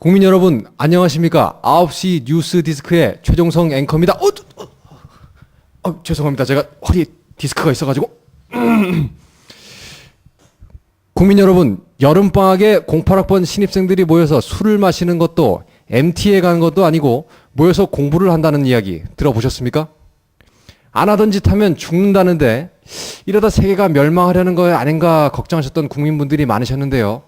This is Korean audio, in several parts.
국민 여러분 안녕하십니까. 9시 뉴스 디스크의 최종성 앵커입니다. 죄송합니다. 제가 허리에 디스크가 있어가지고. 국민 여러분, 여름방학에 08학번 신입생들이 모여서 술을 마시는 것도 MT에 가는 것도 아니고 모여서 공부를 한다는 이야기 들어보셨습니까? 안 하던 짓 하면 죽는다는데 이러다 세계가 멸망하려는 거 아닌가 걱정하셨던 국민분들이 많으셨는데요.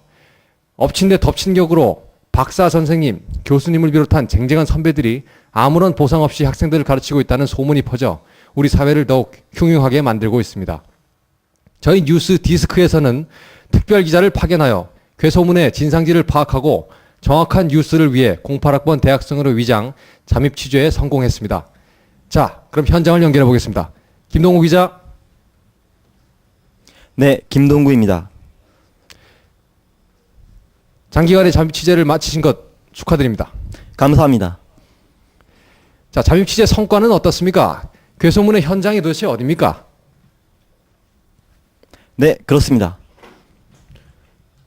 엎친 데 덮친 격으로 박사 선생님, 교수님을 비롯한 쟁쟁한 선배들이 아무런 보상 없이 학생들을 가르치고 있다는 소문이 퍼져 우리 사회를 더욱 흉흉하게 만들고 있습니다. 저희 뉴스 디스크에서는 특별 기자를 파견하여 괴소문의 진상지를 파악하고 정확한 뉴스를 위해 08학번 대학생으로 위장, 잠입 취재에 성공했습니다. 자, 그럼 현장을 연결해 보겠습니다. 김동구 기자. 네, 김동구입니다. 장기간의 잠입 취재를 마치신 것 축하드립니다. 감사합니다. 자, 잠입 취재 성과는 어떻습니까? 괴소문의 현장이 도대체 어디입니까? 네, 그렇습니다.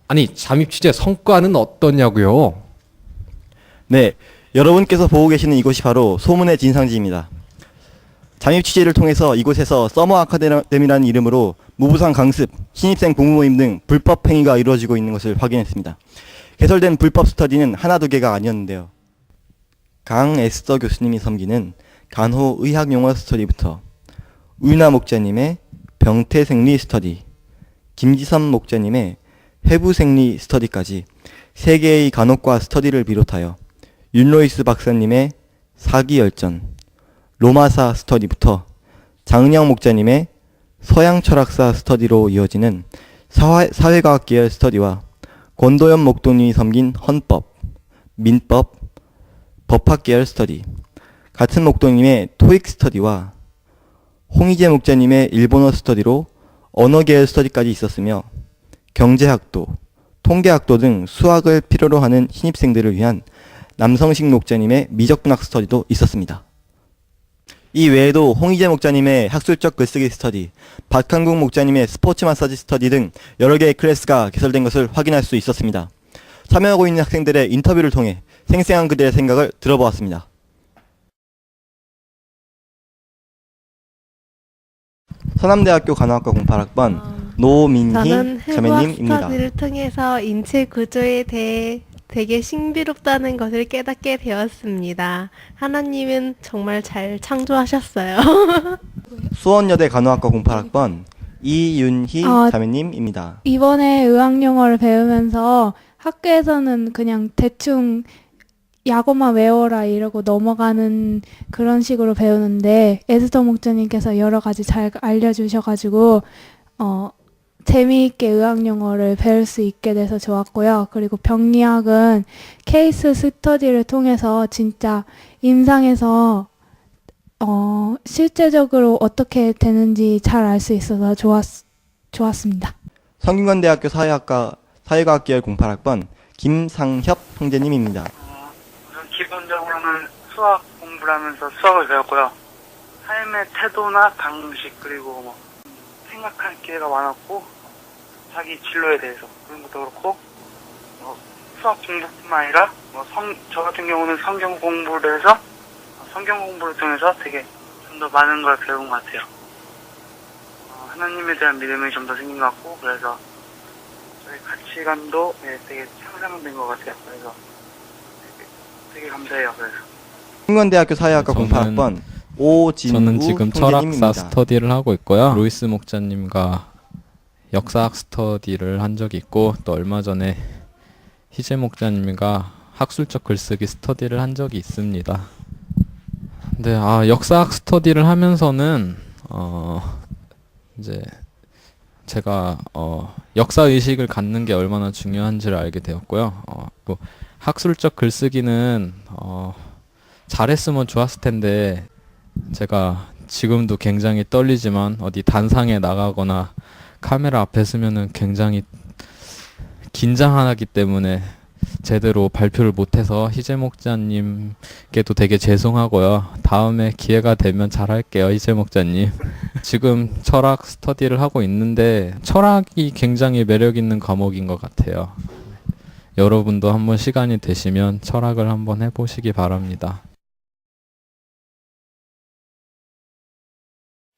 아니, 잠입 취재 성과는 어떠냐고요? 네, 여러분께서 보고 계시는 이곳이 바로 소문의 진상지입니다. 잠입 취재를 통해서 이곳에서 서머 아카데미라는 이름으로 무부상 강습, 신입생 공부 모임 등 불법 행위가 이루어지고 있는 것을 확인했습니다. 개설된 불법 스터디는 하나 두 개가 아니었는데요. 강에스더 교수님이 섬기는 간호의학용어 스터디부터 우유나 목자님의 병태생리 스터디, 김지선 목자님의 회부생리 스터디까지 3개의 간호과 스터디를 비롯하여 윤로이스 박사님의 사기열전, 로마사 스터디부터 장은영 목자님의 서양철학사 스터디로 이어지는 사회과학 계열 스터디와 권도현 목동님이 섬긴 헌법, 민법, 법학 계열 스터디, 같은 목동님의 토익 스터디와 홍희재 목자님의 일본어 스터디로 언어 계열 스터디까지 있었으며 경제학도, 통계학도 등 수학을 필요로 하는 신입생들을 위한 남성식 목자님의 미적분학 스터디도 있었습니다. 이 외에도 홍희재 목자님의 학술적 글쓰기 스터디, 박한국 목자님의 스포츠 마사지 스터디 등 여러 개의 클래스가 개설된 것을 확인할 수 있었습니다. 참여하고 있는 학생들의 인터뷰를 통해 생생한 그들의 생각을 들어보았습니다. 서남대학교 간호학과 08학번 노민희 저는 자매님입니다. 스터디를 통해서 인체 구조에 대해 되게 신비롭다는 것을 깨닫게 되었습니다. 하나님은 정말 잘 창조하셨어요. 수원여대 간호학과 08학번 이윤희 자매님입니다. 이번에 의학용어를 배우면서 학교에서는 그냥 대충 약어만 외워라 이러고 넘어가는 그런 식으로 배우는데 에스더 목사님께서 여러 가지 잘 알려주셔가지고 재미있게 의학용어를 배울 수 있게 돼서 좋았고요. 그리고 병리학은 케이스 스터디를 통해서 진짜 임상에서 실제적으로 어떻게 되는지 잘 알 수 있어서 좋았습니다. 성균관대학교 사회과학 계열 08학번 김상협 형제님입니다. 우선 기본적으로는 수학 공부를 하면서 수학을 배웠고요. 삶의 태도나 방식 그리고 생각할 기회가 많았고 자기 진로에 대해서 그런 것도 그렇고 수학 공부뿐만 아니라 저 같은 경우는 성경 공부를 해서 성경 공부를 통해서 되게 좀 더 많은 걸 배운 것 같아요. 하나님에 대한 믿음이 좀 더 생긴 것 같고 그래서 저희 가치관도 되게 향상된 것 같아요. 그래서 되게 감사해요. 그래서 성균관대학교 사회학과 08학번 오진우 저는 지금 형제님입니다. 철학사 스터디를 하고 있고요. 로이스 목자님과 역사학 스터디를 한 적이 있고 또 얼마 전에 희재 목자님과 학술적 글쓰기 스터디를 한 적이 있습니다. 근데 역사학 스터디를 하면서는 이제 제가 역사 의식을 갖는 게 얼마나 중요한지를 알게 되었고요. 또 학술적 글쓰기는 잘했으면 좋았을 텐데 제가 지금도 굉장히 떨리지만 어디 단상에 나가거나 카메라 앞에 서면은 굉장히 긴장하기 때문에 제대로 발표를 못해서 희재 목자님께도 되게 죄송하고요. 다음에 기회가 되면 잘할게요, 희재 목자님. 지금 철학 스터디를 하고 있는데 철학이 굉장히 매력 있는 과목인 것 같아요. 여러분도 한번 시간이 되시면 철학을 한번 해보시기 바랍니다.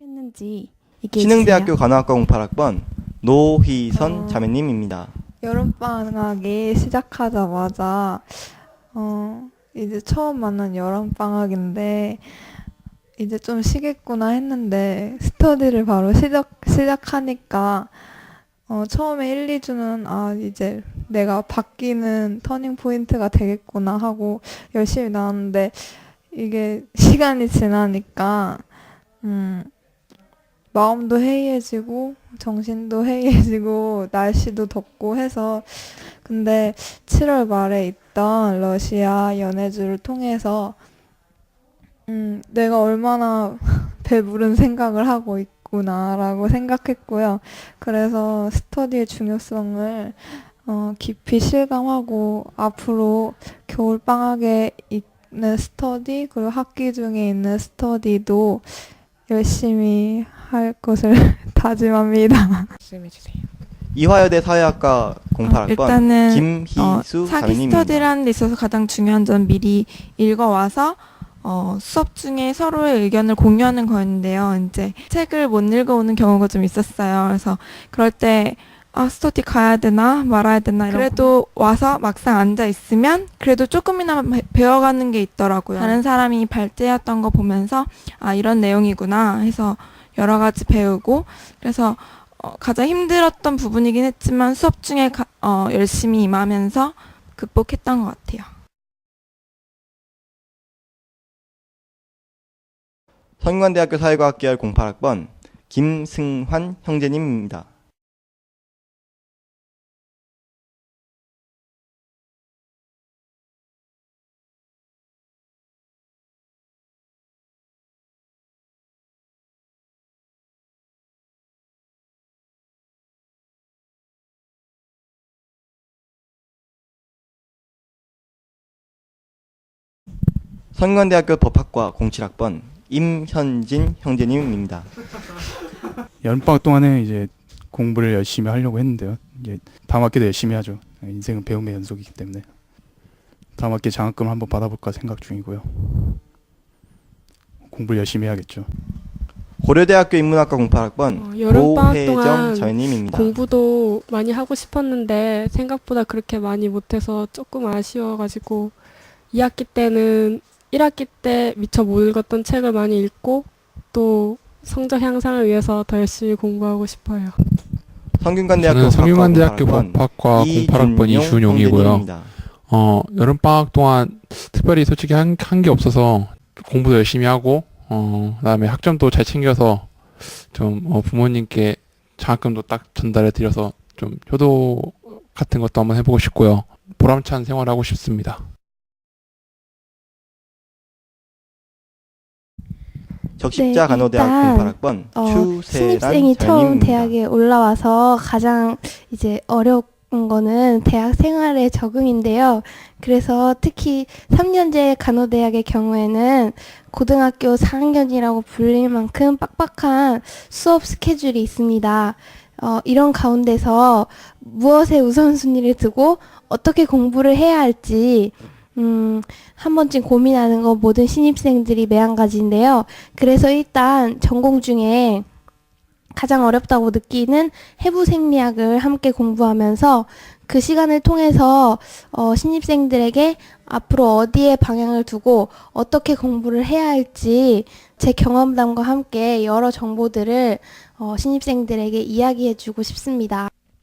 했는지 얘기해 신흥대학교 주세요. 간호학과 08학번 노희선 자매님입니다. 여름방학이 시작하자마자 이제 처음 만난 여름방학인데 이제 좀 쉬겠구나 했는데 스터디를 바로 시작하니까 처음에 1, 2주는 이제 내가 바뀌는 터닝 포인트가 되겠구나 하고 열심히 나왔는데 이게 시간이 지나니까 마음도 해이해지고 정신도 해이해지고 날씨도 덥고 해서 근데 7월 말에 있던 러시아 연해주를 통해서 내가 얼마나 배부른 생각을 하고 있구나라고 생각했고요. 그래서 스터디의 중요성을 깊이 실감하고 앞으로 겨울방학에 있는 스터디 그리고 학기 중에 있는 스터디도 열심히 할 것을 다짐합니다. 이화여대 사회학과 08학번 일단은 김희수 사기 자매님입니다. 스터디라는 데 있어서 가장 중요한 점 미리 읽어와서 수업 중에 서로의 의견을 공유하는 거였는데요. 이제 책을 못 읽어오는 경우가 좀 있었어요. 그래서 그럴 때 스터디 가야 되나 말아야 되나 그래도 와서 막상 앉아 있으면 그래도 조금이나마 배워가는 게 있더라고요. 다른 사람이 발제했던 거 보면서 이런 내용이구나 해서 여러 가지 배우고 그래서 가장 힘들었던 부분이긴 했지만 수업 중에 열심히 임하면서 극복했던 것 같아요. 성균관대학교 사회과학 계열 08학번 김승환 형제님입니다. 성균관대학교 법학과 07학번 임현진 형제님입니다. 여름방학 동안에 이제 공부를 열심히 하려고 했는데요. 이제 다음 학기도 열심히 하죠. 인생은 배움의 연속이기 때문에 다음 학기에 장학금 한번 받아볼까 생각 중이고요. 공부를 열심히 해야겠죠. 고려대학교 인문학과 08학번 여름방학 고혜정 동안 자매님입니다. 공부도 많이 하고 싶었는데 생각보다 그렇게 많이 못해서 조금 아쉬워가지고 2학기 때는 1학기 때 미처 못 읽었던 책을 많이 읽고 또 성적 향상을 위해서 더 열심히 공부하고 싶어요. 성균관대학교 성균관대학교 법학과 08학번 이준용이고요. 여름방학 동안 특별히 솔직히 한 게 없어서 공부도 열심히 하고 그다음에 학점도 잘 챙겨서 좀 부모님께 장학금도 딱 전달해 드려서 좀 효도 같은 것도 한번 해보고 싶고요. 보람찬 생활하고 싶습니다. 적십자 간호대학 08학번 추세란 신입생이 처음 자매님입니다. 대학에 올라와서 가장 이제 어려운 거는 대학 생활의 적응인데요. 그래서 특히 3년제 간호대학의 경우에는 고등학교 4학년이라고 불릴 만큼 빡빡한 수업 스케줄이 있습니다. 이런 가운데서 무엇에 우선순위를 두고 어떻게 공부를 해야 할지 한 번쯤 고민하는 거 모든 신입생들이 매한가지인데요. 그래서 일단 전공 중에 가장 어렵다고 느끼는 해부 생리학을 함께 공부하면서 그 시간을 통해서 신입생들에게 앞으로 어디에 방향을 두고 어떻게 공부를 해야 할지 제 경험담과 함께 여러 정보들을 신입생들에게 이야기해주고 싶습니다.